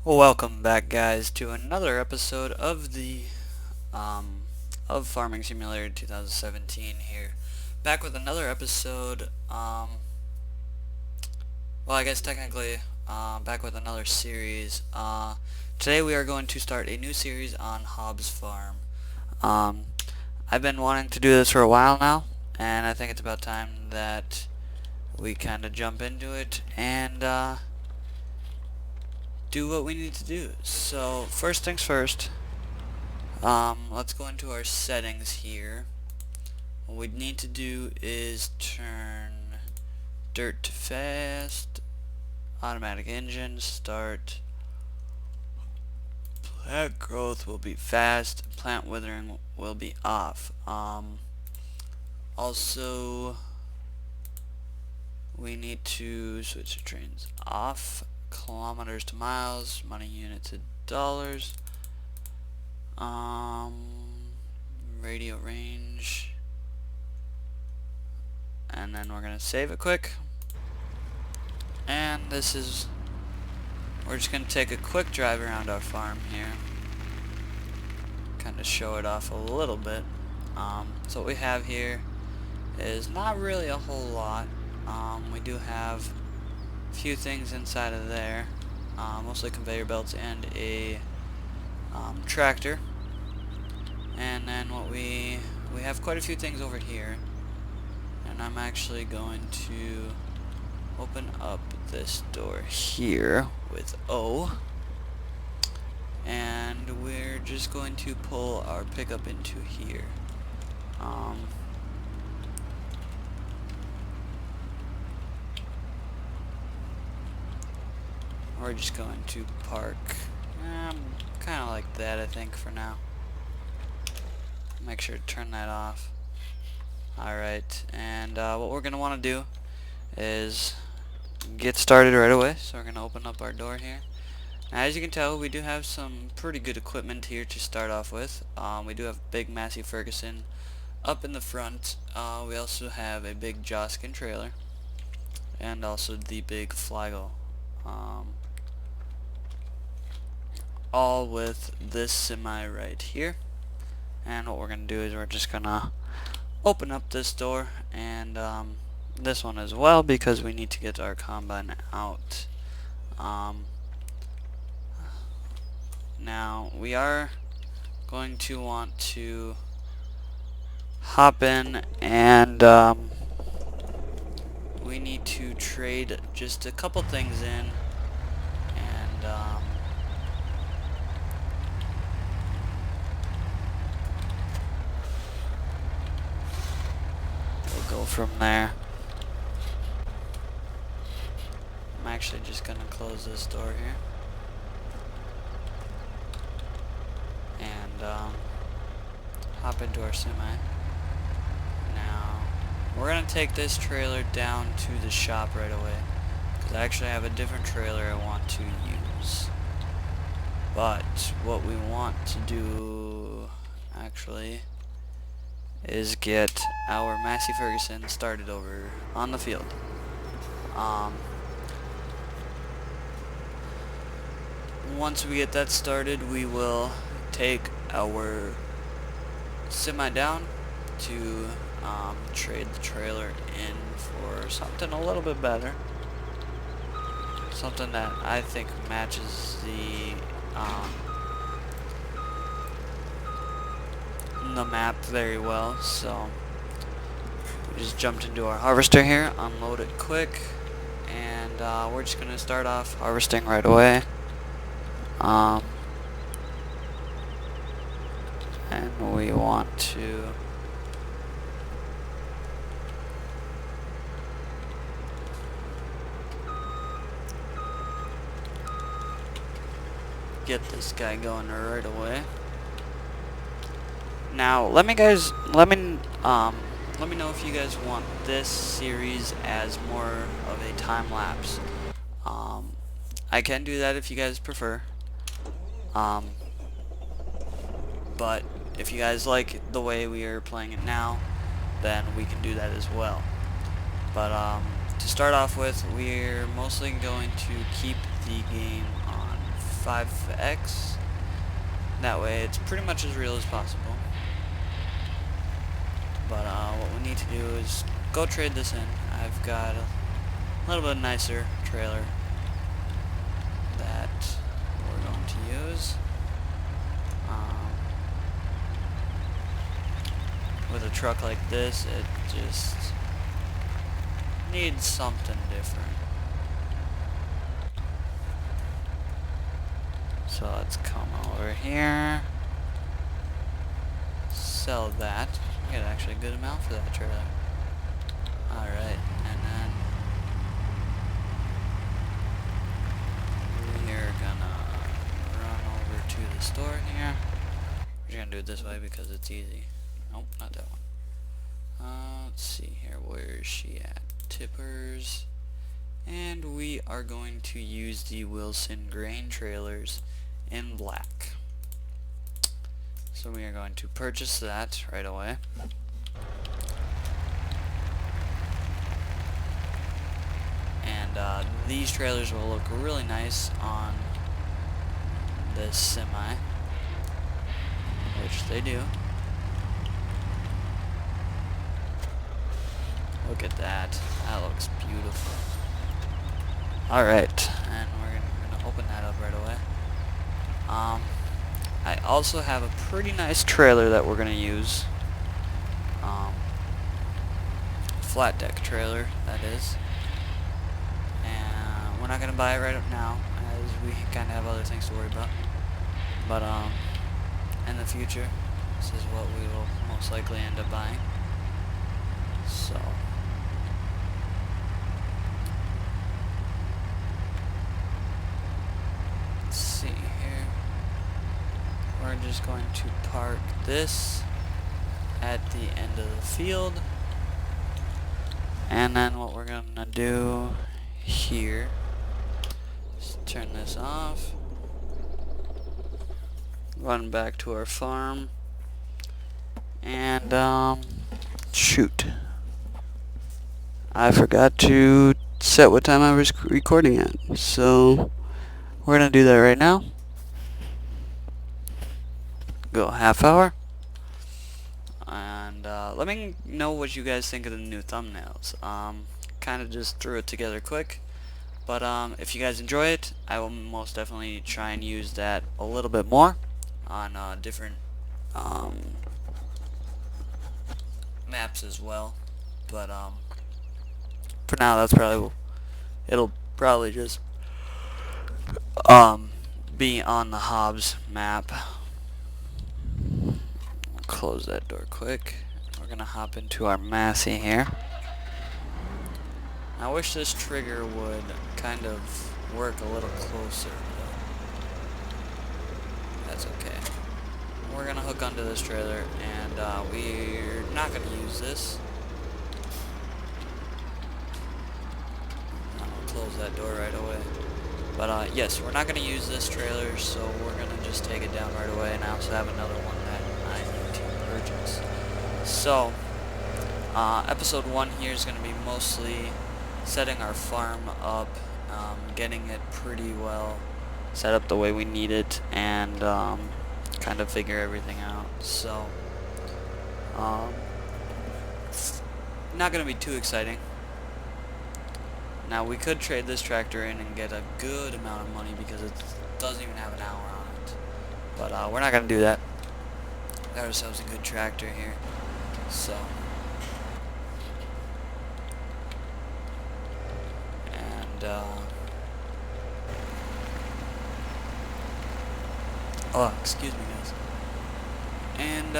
Welcome back, guys, to another episode of the um, of Farming Simulator 2017 here. Back with another episode, well, I guess technically, back with another series. Today we are going to start a new series on Hobbs Farm. Um, I've been wanting to do this for a while now, and I think it's about time that we kind of jump into it and do what we need to do. So, first things first. Let's go into our settings here. What we need to do is turn dirt to fast, automatic engine, start, plant growth will be fast, plant withering will be off. Also, we need to switch the trains off, kilometers to miles, money unit to dollars, radio range, and then we're gonna save it quick. And we're just gonna take a quick drive around our farm here, kind of show it off a little bit. So what we have here is not really a whole lot. We do have a few things inside of there, mostly conveyor belts and a tractor. And then what we have quite a few things over here, and I'm actually going to open up this door here with O, and we're just going to pull our pickup into here. We're just going to park kind of like that, I think, for now. Make sure to turn that off. Alright, and what we're going to want to do is get started right away. So we're going to open up our door here. Now, as you can tell, we do have some pretty good equipment here to start off with. We do have big Massey Ferguson up in the front. We also have a big Joskin trailer, and also the big Flygo. All with this semi right here. And what we're going to do is we're just going to open up this door and this one as well, because we need to get our combine out. Now we are going to want to hop in, and we need to trade just a couple things in, and we'll go from there. I'm actually just gonna close this door here and hop into our semi. Now we're gonna take this trailer down to the shop right away, because I actually have a different trailer I want to use. But what we want to do actually is get our Massey Ferguson started over on the field. Once we get that started, we will take our semi down to trade the trailer in for something a little bit better, something that I think matches the map very well. So we just jumped into our harvester here, unload it quick, and we're just gonna start off harvesting right away. And we want to get this guy going right away. Now, let me know if you guys want this series as more of a time lapse. I can do that if you guys prefer. But if you guys like the way we are playing it now, then we can do that as well. But to start off with, we're mostly going to keep the game on 5x. That way it's pretty much as real as possible. But what we need to do is go trade this in. I've got a little bit nicer trailer that we're going to use. With a truck like this, it just needs something different. So let's come over here, sell that. We get actually a good amount for that trailer. Alright, and then we're gonna run over to the store here. We're gonna do it this way because it's easy. Nope, not that one. Let's see here, where is she at? Tippers. And we are going to use the Wilson grain trailers in black. So we are going to purchase that right away. And these trailers will look really nice on this semi, which they do. Look at that. That looks beautiful. Alright, and we're gonna open that up right away. I also have a pretty nice trailer that we're gonna use. Flat deck trailer, that is. And we're not gonna buy it right up now, as we kinda have other things to worry about. But in the future, this is what we will most likely end up buying. So let's see here. We're just going to park this at the end of the field, and then what we're gonna do here is turn this off, run back to our farm, and shoot, I forgot to set what time I was recording at, so we're gonna do that right now. Go half hour. And let me know what you guys think of the new thumbnails. Kind of just threw it together quick, but if you guys enjoy it, I will most definitely try and use that a little bit more on different maps as well. But for now, that's probably, it'll probably just be on the Hobbs map. Close that door quick. We're gonna hop into our Massey here. I wish this trigger would kind of work a little closer, but that's okay. We're gonna hook onto this trailer, and we're not gonna use this. I'm gonna close that door right away. But yes, we're not gonna use this trailer, so we're gonna just take it down right away, and I also have another one that I need to purchase. So, episode 1 here is going to be mostly setting our farm up, getting it pretty well set up the way we need it, and kind of figure everything out. So, not going to be too exciting. Now, we could trade this tractor in and get a good amount of money because it doesn't even have an hour on it. But we're not going to do that. Got ourselves a good tractor here. So, and oh, excuse me, guys. And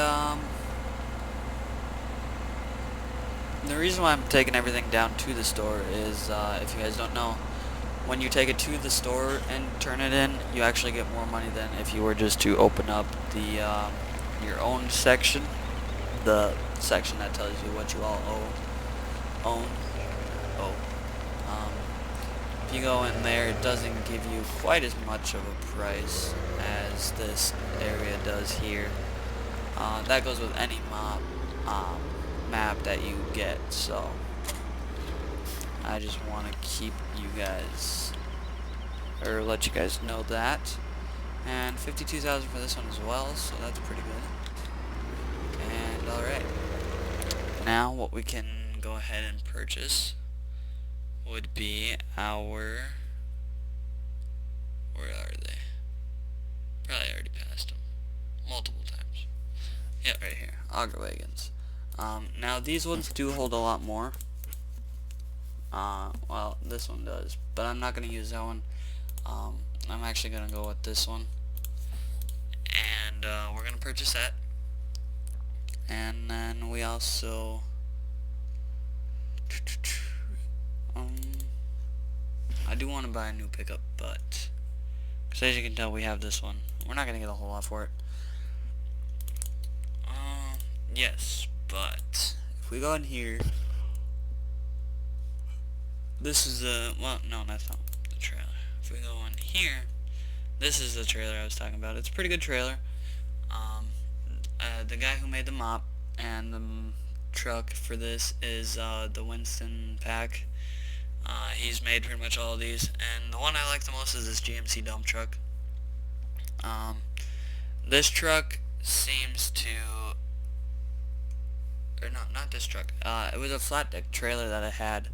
the reason why I'm taking everything down to the store is, if you guys don't know, when you take it to the store and turn it in, you actually get more money than if you were just to open up the your own section, the section that tells you what you all own. If you go in there, it doesn't give you quite as much of a price as this area does here. That goes with any map that you get, so I just want to keep you guys, or let you guys know that. And 52,000 for this one as well, so that's pretty good. And alright. Now what we can go ahead and purchase would be our... Where are they? Probably already passed them. Multiple times. Yeah, right here. Auger wagons. Now these ones do hold a lot more. Well, this one does. But I'm not going to use that one. I'm actually going to go with this one. And we're going to purchase that. And then we also... I do want to buy a new pickup, but... Because as you can tell, we have this one. We're not going to get a whole lot for it. Yes, but... If we go in here... This is the... Well, no, that's not the trailer. If we go in here... This is the trailer I was talking about. It's a pretty good trailer. The guy who made the mop and the truck for this is the Winston Pack. He's made pretty much all of these, and the one I like the most is this GMC dump truck. This truck seems to... Or no, not this truck. It was a flat deck trailer that I had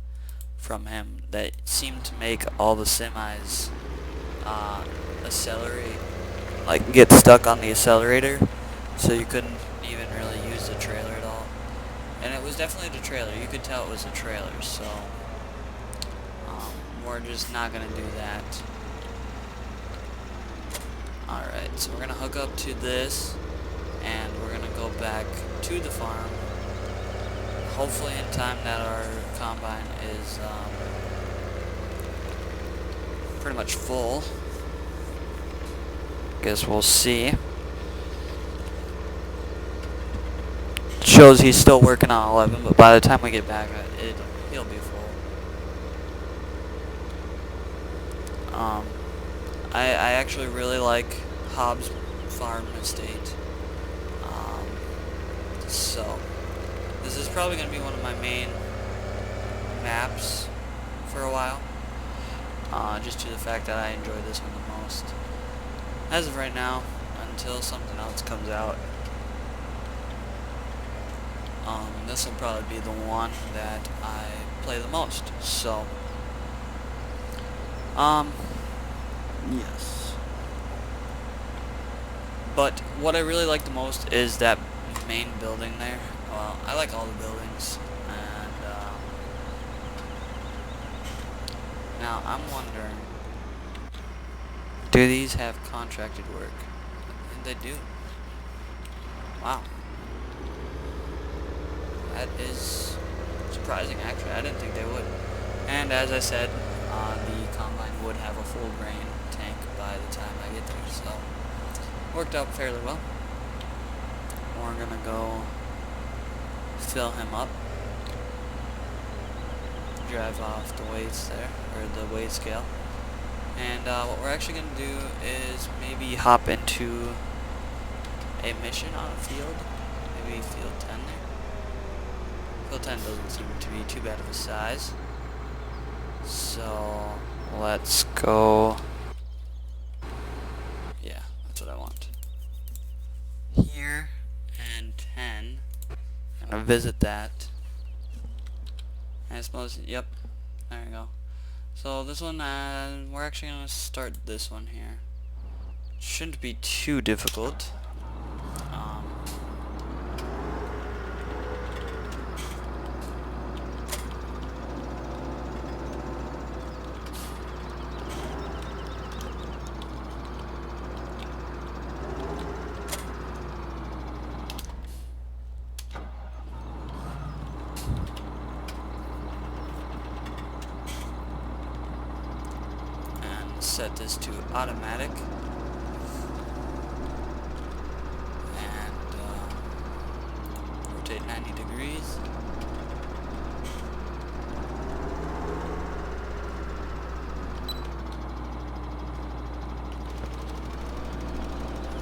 from him that seemed to make all the semis accelerate, like get stuck on the accelerator, so you couldn't even really use the trailer at all. And it was definitely the trailer. You could tell it was a trailer, so we're just not going to do that. Alright, so we're going to hook up to this, and we're going to go back to the farm, hopefully in time that our combine is pretty much full. Guess we'll see. Shows he's still working on 11, but by the time we get back, he'll be full. I actually really like Hobbs Farm Estate. So this is probably going to be one of my main maps for a while, just due to the fact that I enjoy this one the most. As of right now, until something else comes out, this will probably be the one that I play the most. So, yes. But what I really like the most is that main building there. Well, I like all the buildings, and now I'm wondering, do these have contracted work? I think they do. Wow. That is surprising, actually. I didn't think they would. And as I said, the combine would have a full grain tank by the time I get there, so worked out fairly well. We're gonna go fill him up, drive off the weights there, or the weight scale, and what we're actually gonna do is maybe hop into a mission on a field, maybe field 10 there. Field 10 doesn't seem to be too bad of a size, so let's go. Yeah, that's what I want. Here and 10. I'm gonna visit that. I suppose, yep, there you go. So this one, we're actually gonna start this one here. Shouldn't be too difficult. Set this to automatic, and rotate 90 degrees.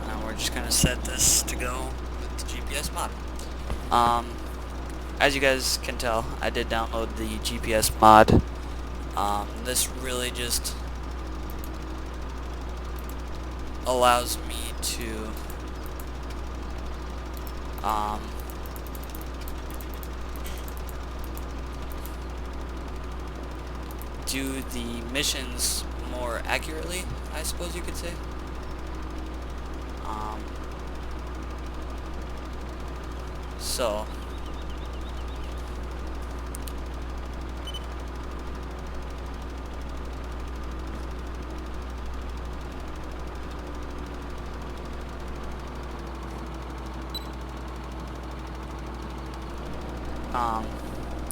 And we're just gonna set this to go with the GPS mod. As you guys can tell, I did download the GPS mod. This really just allows me to do the missions more accurately, I suppose you could say. So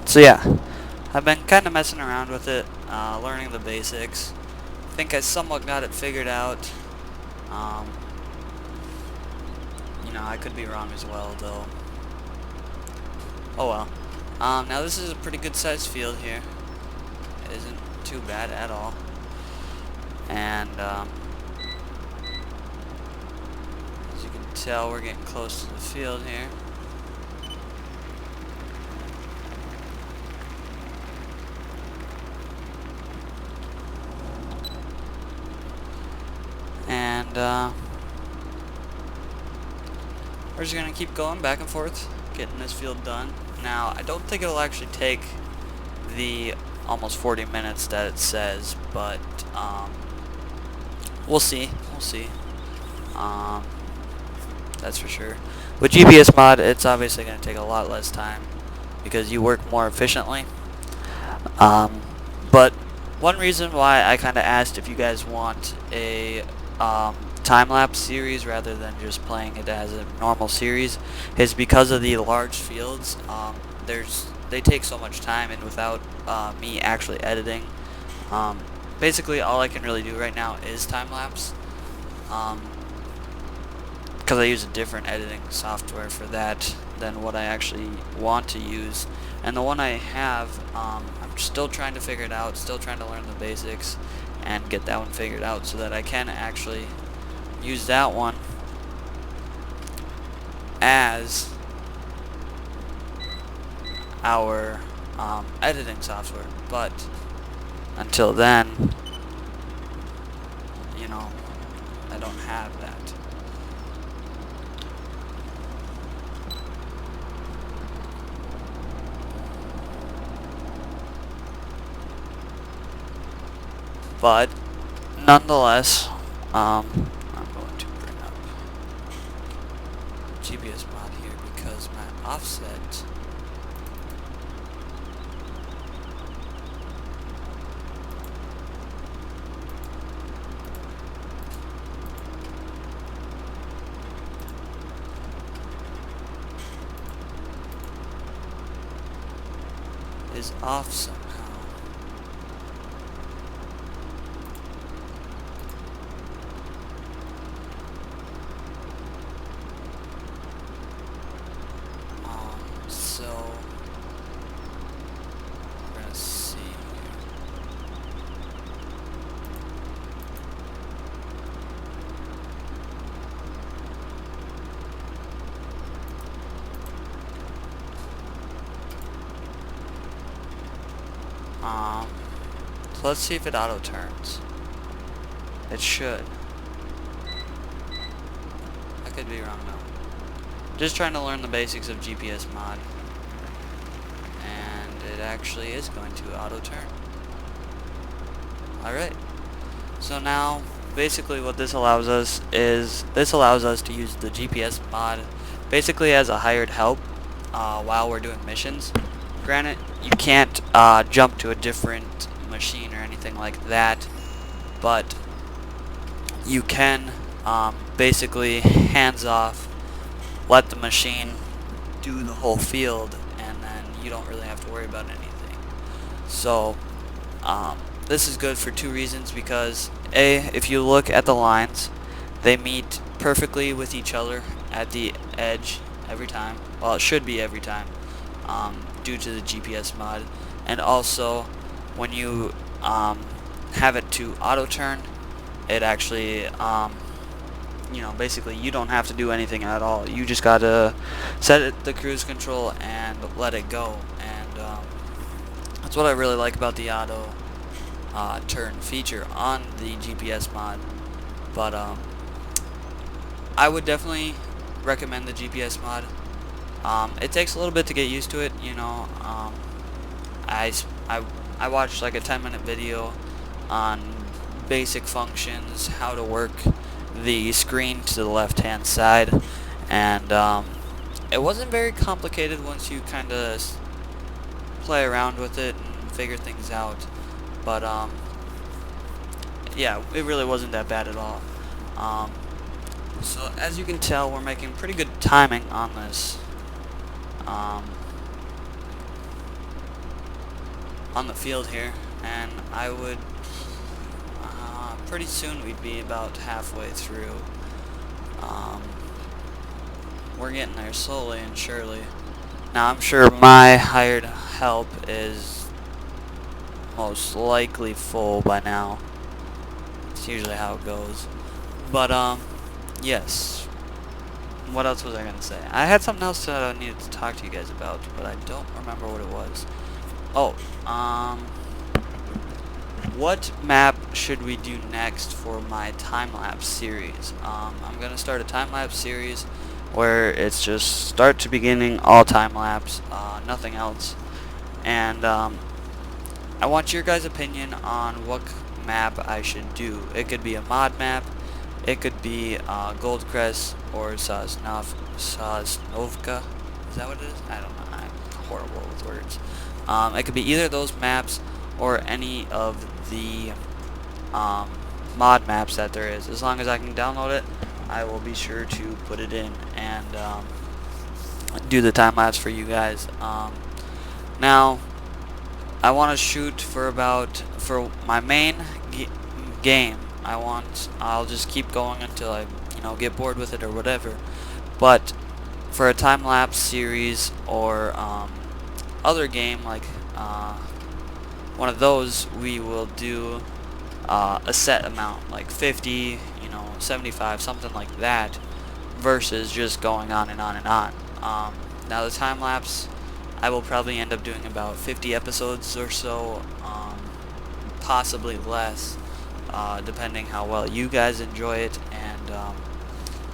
so yeah, I've been kind of messing around with it, learning the basics. I think I somewhat got it figured out. You know, I could be wrong as well, though. Oh well. Now this is a pretty good sized field here. It isn't too bad at all. And as you can tell, we're getting close to the field here. And we're just gonna keep going back and forth, getting this field done. Now, I don't think it'll actually take the almost 40 minutes that it says, but we'll see. We'll see. That's for sure. With GPS mod, it's obviously going to take a lot less time because you work more efficiently. But one reason why I kind of asked if you guys want a time-lapse series rather than just playing it as a normal series is because of the large fields. They take so much time, and without me actually editing, basically all I can really do right now is time-lapse, because I use a different editing software for that than what I actually want to use. And the one I have, I'm still trying to figure it out, still trying to learn the basics and get that one figured out so that I can actually use that one as our editing software. But until then, you know, I don't have that. But nonetheless, I'm going to bring up GPS mod here because my offset is off somehow. So we're gonna see here. So let's see if it auto turns. It should. I could be wrong though. Just trying to learn the basics of GPS mod. And it actually is going to auto turn. Alright. So now basically what this allows us is to use the GPS mod basically as a hired help while we're doing missions. Granted, you can't jump to a different machine or anything like that, but you can basically hands off, let the machine do the whole field, and then you don't really have to worry about anything. So this is good for two reasons, because A, if you look at the lines, they meet perfectly with each other at the edge every time. Well, it should be every time, due to the GPS mod. And also, when you have it to auto turn, it actually you know, basically you don't have to do anything at all. You just gotta set it the cruise control and let it go. And that's what I really like about the auto turn feature on the GPS mod. But I would definitely recommend the GPS mod. It takes a little bit to get used to it, you know. I, s- I watched like a 10-minute video on basic functions, how to work the screen to the left-hand side, and it wasn't very complicated once you kind of play around with it and figure things out. But yeah, it really wasn't that bad at all. Um, so as you can tell, we're making pretty good timing on this. On the field here, and I would pretty soon we'd be about halfway through. We're getting there slowly and surely. Now I'm sure my hired help is most likely full by now. It's usually how it goes. But yes. What else was I gonna say? I had something else that I needed to talk to you guys about, but I don't remember what it was. Oh, what map should we do next for my time-lapse series? I'm gonna start a time-lapse series where it's just start to beginning, all time-lapse, nothing else. And I want your guys' opinion on what map I should do. It could be a mod map, it could be Goldcrest or Sosnovka. Is that what it is? I don't know. I'm horrible with words. It could be either of those maps or any of the mod maps that there is. As long as I can download it, I will be sure to put it in and do the time lapse for you guys. Now, I want to shoot for my main game. I'll just keep going until I get bored with it or whatever. But for a time lapse series or other game like one of those, we will do a set amount, like 50, 75, something like that, versus just going on and on and on. Now the time lapse, I will probably end up doing about 50 episodes or so, possibly less, depending how well you guys enjoy it, and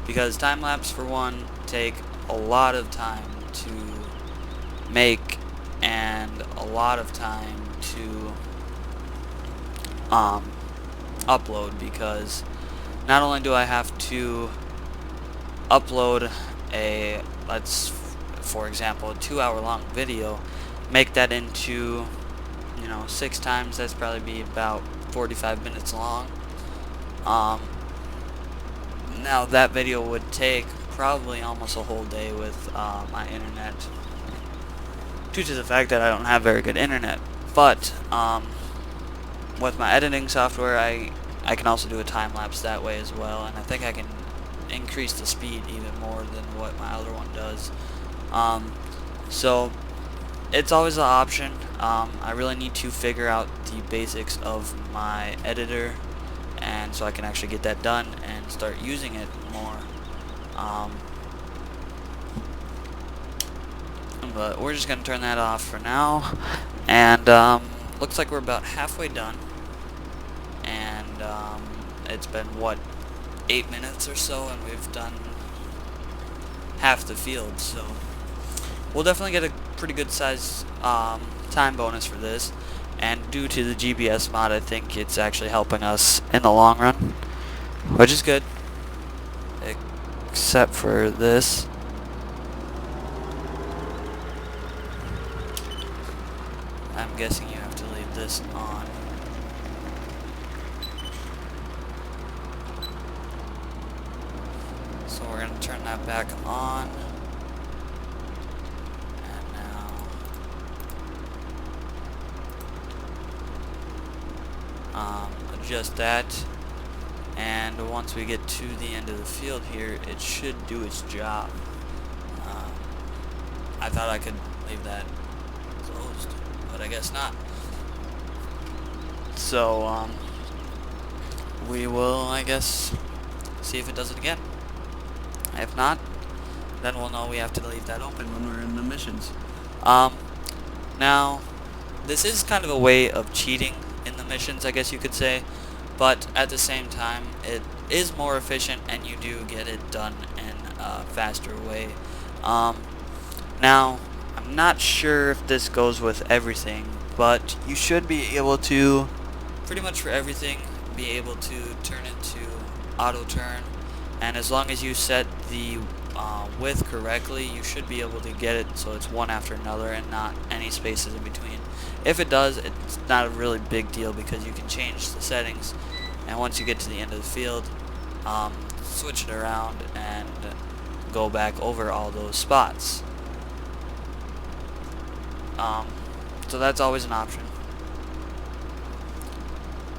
because time lapse for one take a lot of time to make and a lot of time to upload, because not only do I have to upload for example, a 2-hour long video, make that into 6 times, that's probably be about 45 minutes long. Now that video would take probably almost a whole day with my internet, due to the fact that I don't have very good internet. But with my editing software, I can also do a time lapse that way as well, and I think I can increase the speed even more than what my other one does. So it's always an option. I really need to figure out the basics of my editor, and so I can actually get that done and start using it more. But we're just gonna turn that off for now, and looks like we're about halfway done, and it's been what, 8 minutes or so, and we've done half the field, so we'll definitely get a pretty good size time bonus for this, and due to the GPS mod, I think it's actually helping us in the long run, which is good, except for this. I'm guessing you have to leave this on. So we're going to turn that back on. And now adjust that. And once we get to the end of the field here, it should do its job. I thought I could leave that closed, but I guess not. So we will, I guess, see if it does it again. If not, then we'll know we have to leave that open when we're in the missions. Now, this is kind of a way of cheating in the missions, I guess you could say, but at the same time, it is more efficient, and you do get it done in a faster way. Now, I'm not sure if this goes with everything, but you should be able to, pretty much for everything, be able to turn it to auto turn, and as long as you set the width correctly, you should be able to get it so it's one after another and not any spaces in between. If it does, it's not a really big deal because you can change the settings, and once you get to the end of the field, switch it around and go back over all those spots. So that's always an option.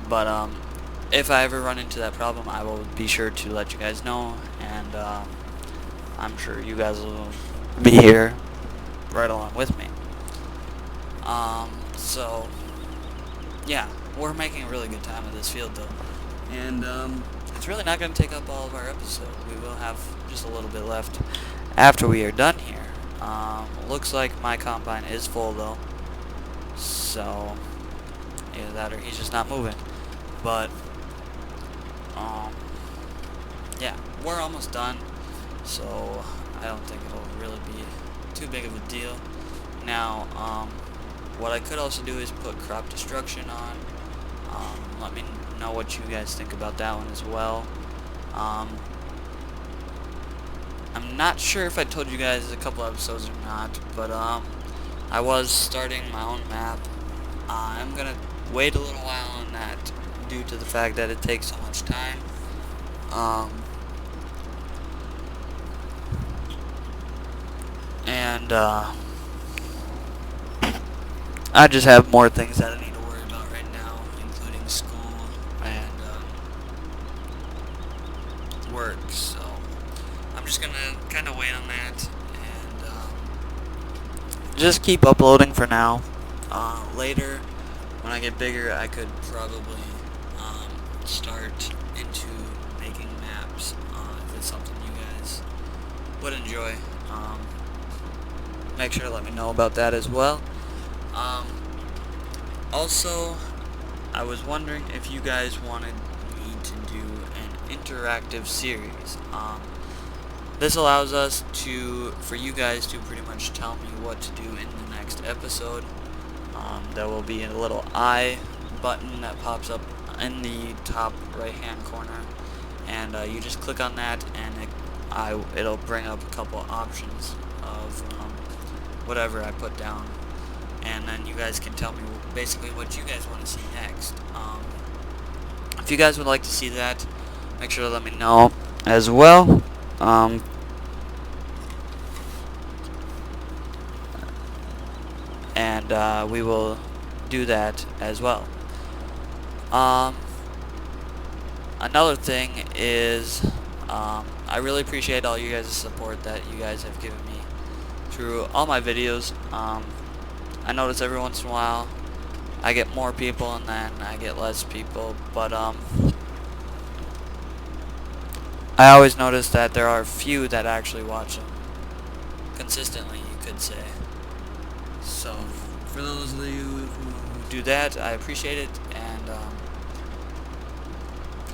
But if I ever run into that problem, I will be sure to let you guys know, and I'm sure you guys will be here right along with me. So yeah, we're making a really good time of this field though, and it's really not going to take up all of our episode. We will have just a little bit left after we are done here. Looks like my combine is full though, so either that or he's just not moving. But yeah, we're almost done, so I don't think it'll really be too big of a deal. Now, what I could also do is put crop destruction on. Let me know what you guys think about that one as well. I'm not sure if I told you guys a couple episodes or not, but I was starting my own map. I'm gonna wait a little while on that due to the fact that it takes so much time. And I just have more things that I need to worry about right now, including school and work, so I'm just gonna kind of wait on that and just keep uploading for now. Later, when I get bigger, I could probably start into making maps if it's something you guys would enjoy. Make sure to let me know about that as well. Also, I was wondering if you guys wanted me to do an interactive series. This allows us for you guys to pretty much tell me what to do in the next episode. There will be a little I button that pops up in the top right hand corner, and you just click on that, and it'll bring up a couple options of whatever I put down, and then you guys can tell me basically what you guys want to see next. If you guys would like to see that, make sure to let me know as well. And we will do that as well. Another thing is, I really appreciate all you guys' support that you guys have given me through all my videos. I notice every once in a while I get more people and then I get less people, but I always notice that there are few that actually watch them consistently, you could say. So for those of you who do that, I appreciate it, and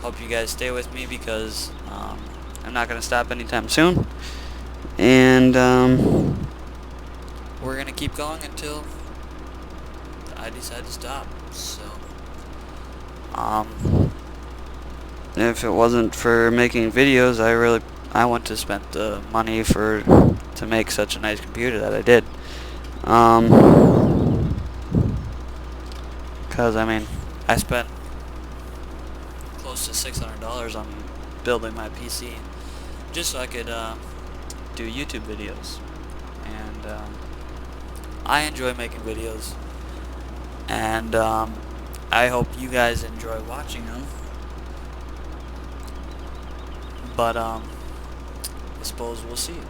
hope you guys stay with me because I'm not going to stop anytime soon, and we're going to keep going until I decide to stop. So if it wasn't for making videos, I want to spend the money to make such a nice computer that I did. Because I mean, I spent close to $600 on building my PC just so I could do YouTube videos, and I enjoy making videos, and I hope you guys enjoy watching them. But I suppose we'll see.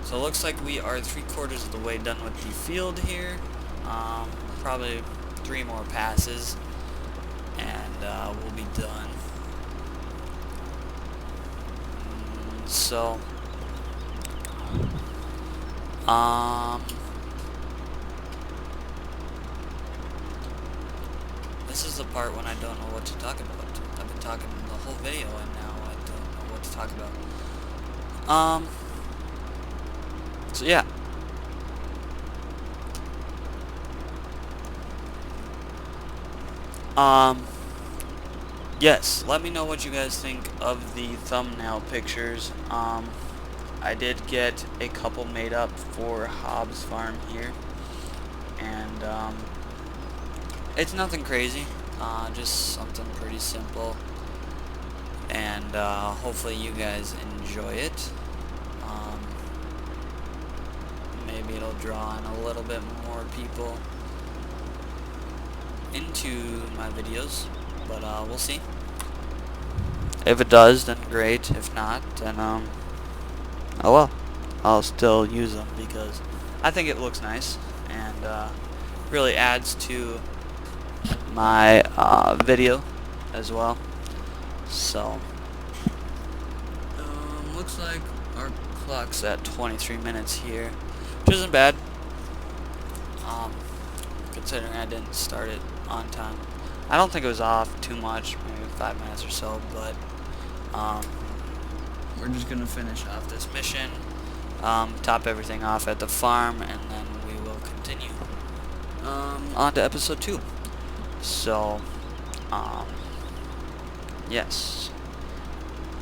So it looks like we are 3/4 of the way done with the field here. Probably 3 more passes, and we'll be done. So this is the part when I don't know what to talk about. talking the whole video and now I don't know what to talk about. So yeah. Yes, let me know what you guys think of the thumbnail pictures. I did get a couple made up for Hobbs Farm here, and it's nothing crazy, just something pretty simple, and hopefully you guys enjoy it. Maybe it'll draw in a little bit more people into my videos, but we'll see. If it does, then great. If not, then oh well. I'll still use them because I think it looks nice and really adds to my video as well. So looks like our clock's at 23 minutes here, which isn't bad. Considering I didn't start it on time. I don't think it was off too much, maybe 5 minutes or so, but we're just gonna finish off this mission, top everything off at the farm, and then we will continue on to episode 2. So yes,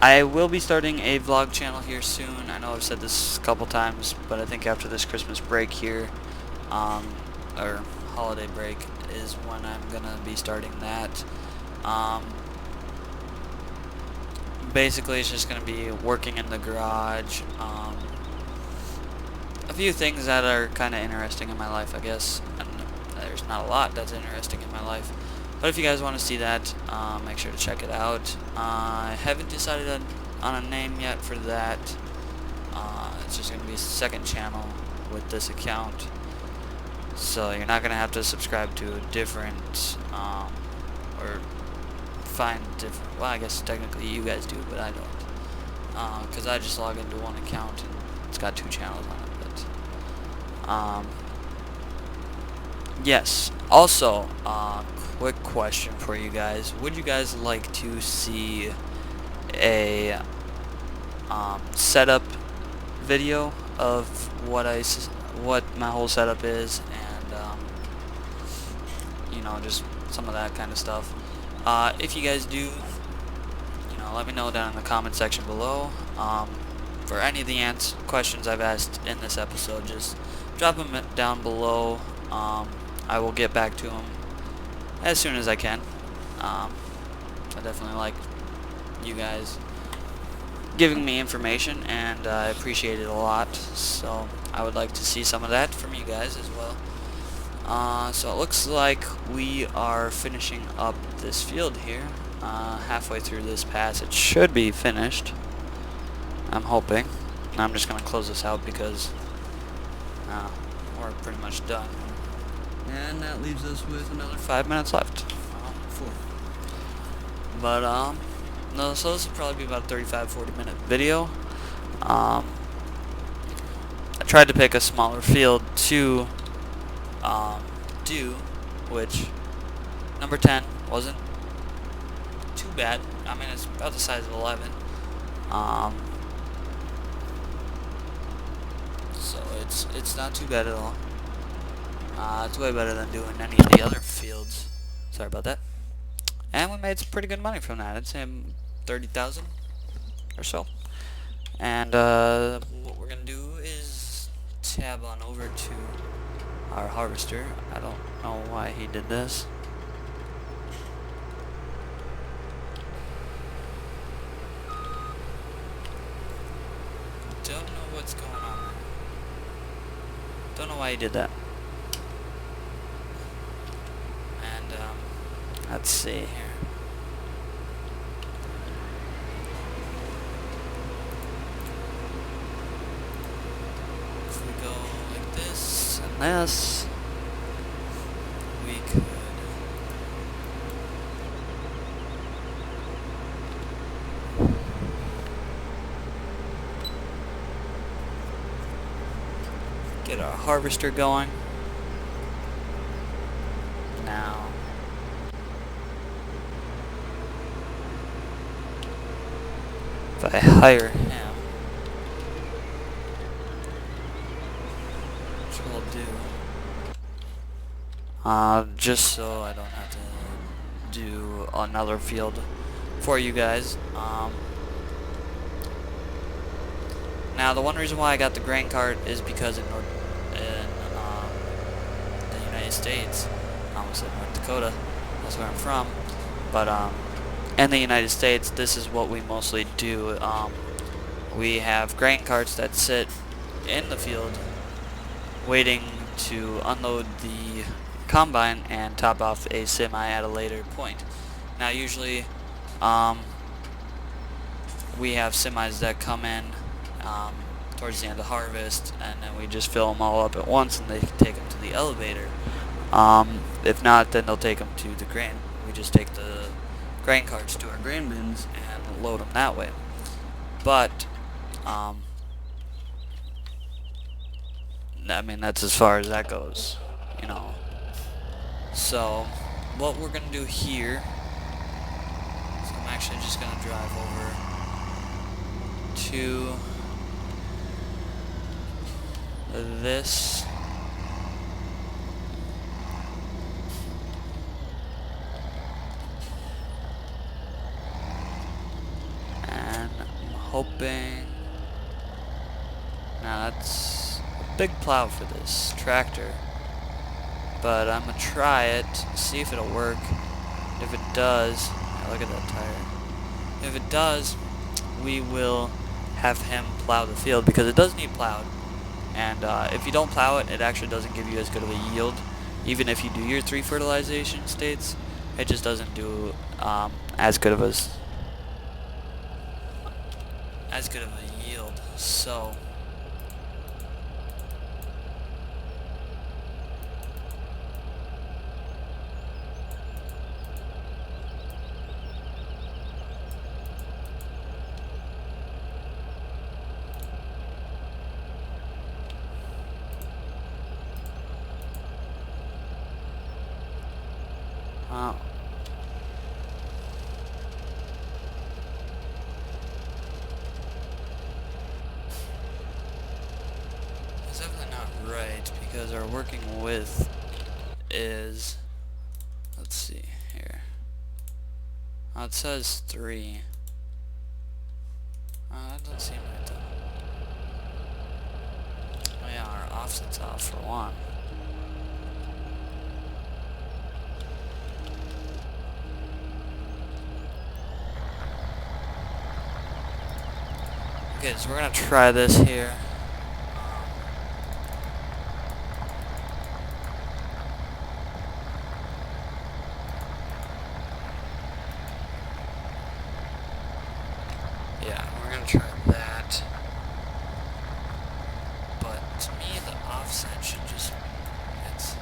I will be starting a vlog channel here soon. I know I've said this a couple times, but I think after this Christmas break here, or holiday break, is when I'm gonna be starting that. Basically it's just gonna be working in the garage, a few things that are kinda interesting in my life, I guess, and there's not a lot that's interesting in my life, but if you guys want to see that, make sure to check it out. I haven't decided on a name yet for that. It's just gonna be a second channel with this account. So you're not going to have to subscribe to a different, or find different, well I guess technically you guys do, but I don't. Because I just log into one account and it's got 2 channels on it, but, yes. Also, quick question for you guys. Would you guys like to see a, setup video of what my whole setup is, and you know, just some of that kind of stuff? If you guys do, you know, let me know down in the comment section below. For any of the questions I've asked in this episode, just drop them down below. I will get back to them as soon as I can. I definitely like you guys giving me information, and I appreciate it a lot, so I would like to see some of that from you guys as well. So it looks like we are finishing up this field here, halfway through this pass. It should be finished, I'm hoping. I'm just going to close this out because we're pretty much done, and that leaves us with another 5 minutes left. 4. But no, so this will probably be about a 35-40 minute video. I tried to pick a smaller field to do, which number 10 wasn't too bad. I mean, it's about the size of 11. So it's not too bad at all. It's way better than doing any of the other fields. Sorry about that. And we made some pretty good money from that. I'd say 30,000 or so. And what we're gonna do is tab on over to our harvester. I don't know why he did this. Don't know what's going on. Don't know why he did that. And let's see here. If we go like this and this, we could get our harvester going. Now if I hire him, which we'll do, just so I don't have to do another field for you guys. Now the one reason why I got the grain cart is because in the United States, I almost said North Dakota, that's where I'm from, but in the United States, this is what we mostly do. We have grain carts that sit in the field waiting to unload the combine and top off a semi at a later point. Now usually we have semis that come in towards the end of harvest, and then we just fill them all up at once and they take them to the elevator. If not, then they'll take them to the grain. We just take the grain carts to our grain bins and load them that way. But I mean, that's as far as that goes, you know. So what we're gonna do here is I'm actually just gonna drive over to this and I'm hoping. Now that's a big plow for this tractor, but I'm gonna try it, see if it'll work. If it does, yeah, look at that tire. If it does, we will have him plow the field, because it does need plowed. And if you don't plow it, it actually doesn't give you as good of a yield. Even if you do your 3 fertilization states, it just doesn't do as good of a yield. So it's definitely not right, because our working width is, let's see here. It says 3. That doesn't seem right though. Oh yeah, our offset's off for one. Okay, so we're gonna try this here. Yeah, we're gonna try that. But to me, the offset should just, it's,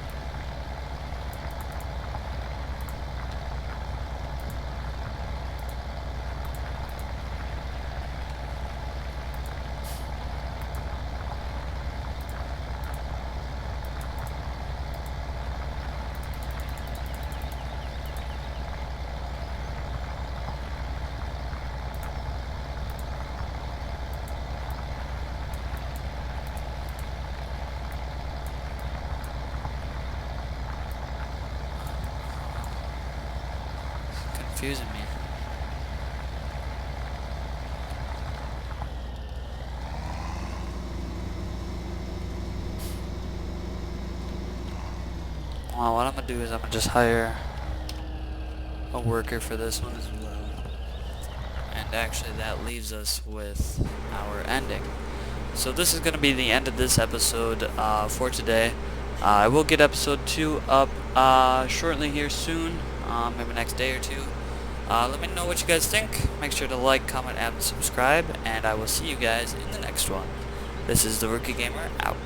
confusing me. Well, what I'm gonna do is I'm gonna just hire a worker for this one as well. And actually that leaves us with our ending. So this is gonna be the end of this episode for today. I will get episode 2 up shortly here soon, maybe next day or two. Let me know what you guys think. Make sure to like, comment, and subscribe, and I will see you guys in the next one. This is the Rookie Gamer out.